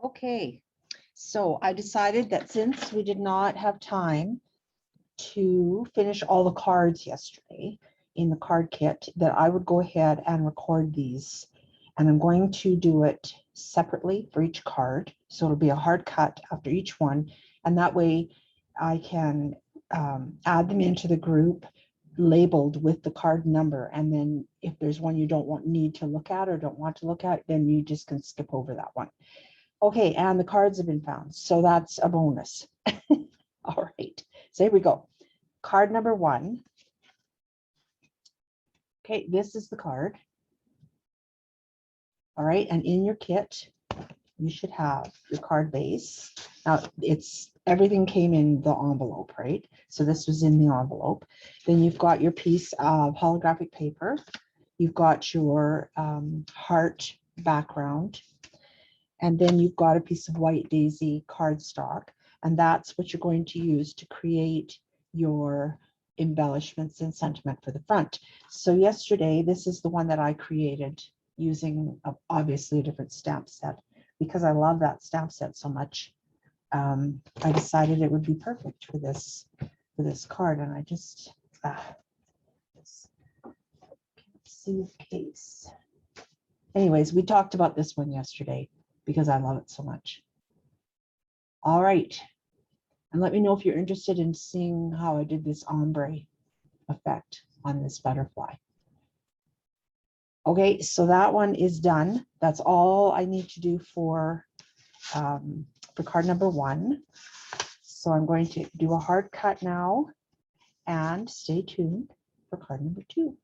Okay, so I decided that since we did not have time to finish all the cards yesterday in the card kit, that I would go ahead and record these. And I'm going to do it separately for each card. So it'll be a hard cut after each one. And that way I can add them into the group labeled with the card number. And then if there's one you don't need to look at or don't want to look at, then you just can skip over that one. Okay, and the cards have been found, so that's a bonus. All right, so here we go. Card number 1. Okay, this is the card. All right, and in your kit, you should have your card base. Now, everything came in the envelope, right? So this was in the envelope. Then you've got your piece of holographic paper. You've got your heart background. And then you've got a piece of white daisy cardstock, and that's what you're going to use to create your embellishments and sentiment for the front. So yesterday, this is the one that I created using obviously a different stamp set. Because I love that stamp set so much, I decided it would be perfect for this card. And I just let's see the case. Anyways, we talked about this one yesterday because I love it so much. All right. And let me know if you're interested in seeing how I did this ombre effect on this butterfly. Okay, so that one is done. That's all I need to do for card number 1. So I'm going to do a hard cut now and stay tuned for card number 2.